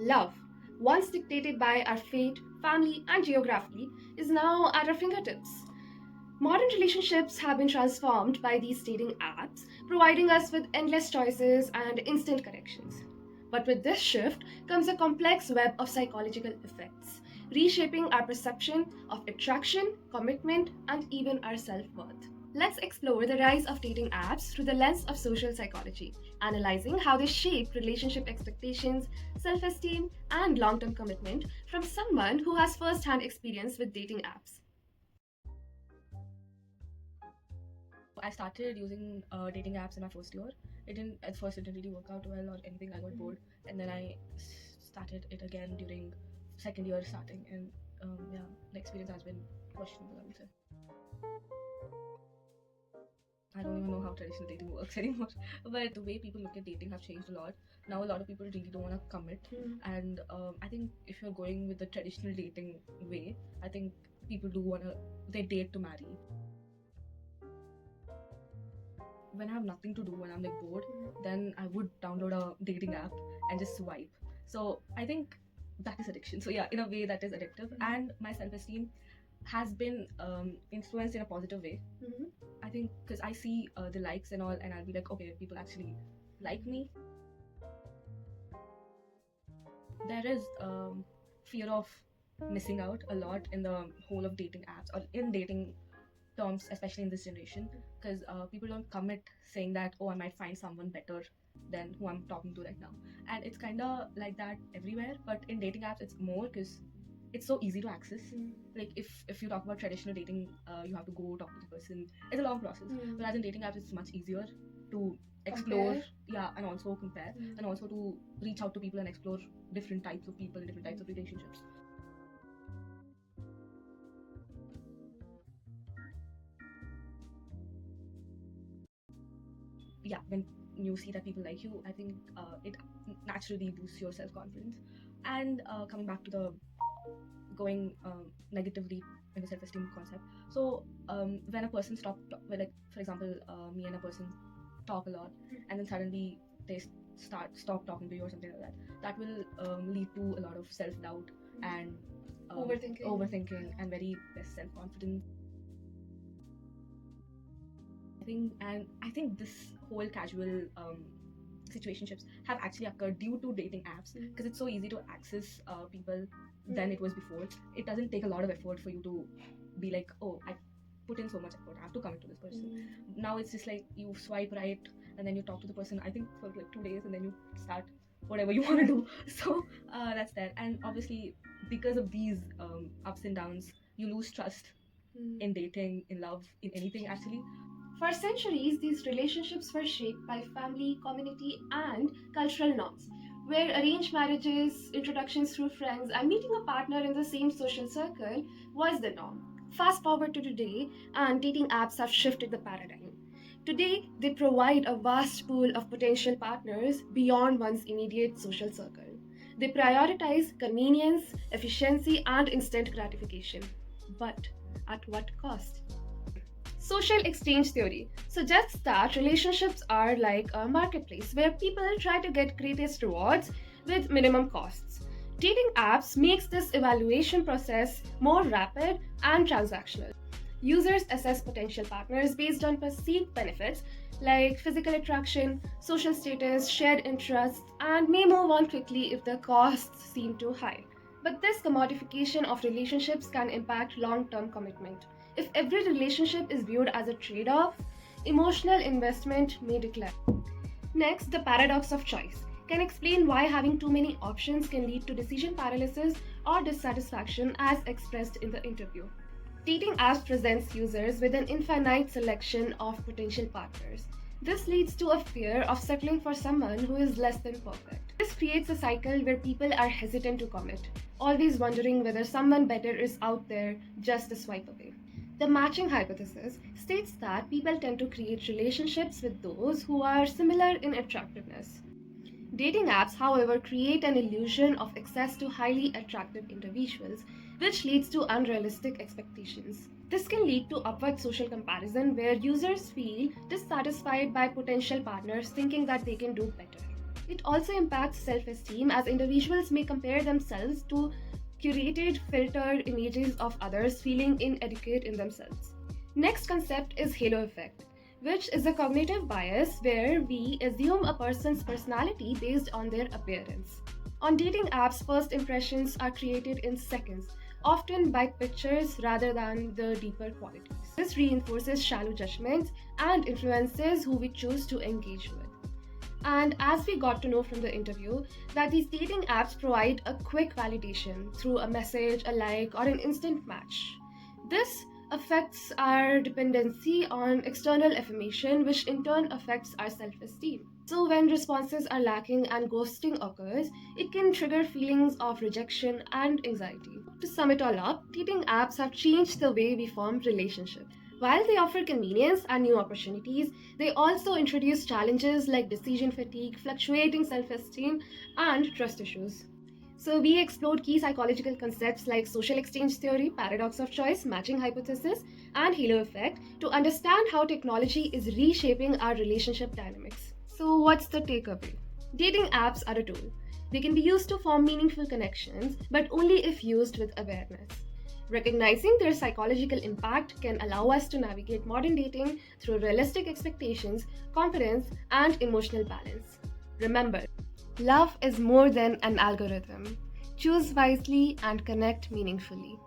Love, once dictated by our fate, family, and geography, is now at our fingertips. Modern relationships have been transformed by these dating apps, providing us with endless choices and instant connections. But with this shift comes a complex web of psychological effects, reshaping our perception of attraction, commitment, and even our self worth. Let's explore the rise of dating apps through the lens of social psychology, analyzing how they shape relationship expectations, self esteem, and long term commitment from someone who has first hand experience with dating apps. I started using dating apps in my first year. At first, it didn't really work out well or anything. I got bored, and then I started it again during second year starting, and yeah, the experience has been questionable, I would say. I don't even know how traditional dating works anymore. But the way people look at dating have changed a lot. Now a lot of people really don't want to commit, and I think if you're going with the traditional dating way, I think people do want to they date to marry. When I have nothing to do, when I'm like bored, then I would download a dating app and just swipe. So I think that is addiction. So yeah, in a way that is addictive, and my self-esteem has been influenced in a positive way. I think because I see the likes and all, and I'll be like, okay, people actually like me. There is fear of missing out a lot in the whole of dating apps or in dating terms, especially in this generation, because people don't commit saying that, oh, I might find someone better than who I'm talking to right now. And it's kind of like that everywhere, but in dating apps it's more because it's so easy to access. Like if you talk about traditional dating, you have to go talk to the person. It's a long process. But as in dating apps, it's much easier to explore, Compare. and also compare, and also to reach out to people and explore different types of people and different types of relationships. Yeah, when you see that people like you, I think it naturally boosts your self-confidence. And coming back to the going negatively in the self-esteem concept, so when a person like for example, me and a person talk a lot, and then suddenly they stop talking to you or something like that, that will lead to a lot of self-doubt and overthinking and very less self-confidence. I think this whole casual situationships have actually occurred due to dating apps, because it's so easy to access people than it was before. It doesn't take a lot of effort for you to be like, oh, I put in so much effort, I have to commit to this person. Now it's just like you swipe right and then you talk to the person, I think for like 2 days, and then you start whatever you want to do. So that's that. And obviously because of these ups and downs, you lose trust in dating, in love, in anything actually. For centuries, these relationships were shaped by family, community, and cultural norms, where arranged marriages, introductions through friends, and meeting a partner in the same social circle was the norm. Fast forward to today, and dating apps have shifted the paradigm. Today, they provide a vast pool of potential partners beyond one's immediate social circle. They prioritize convenience, efficiency, and instant gratification. But at what cost? Social exchange theory suggests that relationships are like a marketplace where people try to get greatest rewards with minimum costs. Dating apps makes this evaluation process more rapid and transactional. Users assess potential partners based on perceived benefits like physical attraction, social status, shared interests, and may move on quickly if the costs seem too high. But this commodification of relationships can impact long term commitment. If every relationship is viewed as a trade off, emotional investment may decline. Next, the paradox of choice can explain why having too many options can lead to decision paralysis or dissatisfaction as expressed in the interview. Dating apps presents users with an infinite selection of potential partners. This leads to a fear of settling for someone who is less than perfect. This creates a cycle where people are hesitant to commit, always wondering whether someone better is out there just a swipe away. The matching hypothesis states that people tend to create relationships with those who are similar in attractiveness. Dating apps, however, create an illusion of access to highly attractive individuals, which leads to unrealistic expectations. This can lead to upward social comparison where users feel dissatisfied by potential partners thinking that they can do better. It also impacts self-esteem, as individuals may compare themselves to curated, filtered images of others, feeling inadequate in themselves. Next concept is halo effect, which is a cognitive bias where we assume a person's personality based on their appearance. On dating apps, first impressions are created in seconds, often by pictures rather than the deeper qualities. This reinforces shallow judgments and influences who we choose to engage with. And as we got to know from the interview, that these dating apps provide a quick validation through a message, a like, or an instant match. This affects our dependency on external affirmation, which in turn affects our self esteem. So, when responses are lacking and ghosting occurs, it can trigger feelings of rejection and anxiety. To sum it all up, dating apps have changed the way we form relationships. While they offer convenience and new opportunities, they also introduce challenges like decision fatigue, fluctuating self esteem, and trust issues. So, we explored key psychological concepts like social exchange theory, paradox of choice, matching hypothesis, and halo effect to understand how technology is reshaping our relationship dynamics. So, what's the takeaway? Dating apps are a tool. They can be used to form meaningful connections, but only if used with awareness. Recognizing their psychological impact can allow us to navigate modern dating through realistic expectations, confidence, and emotional balance. Remember, love is more than an algorithm. Choose wisely and connect meaningfully.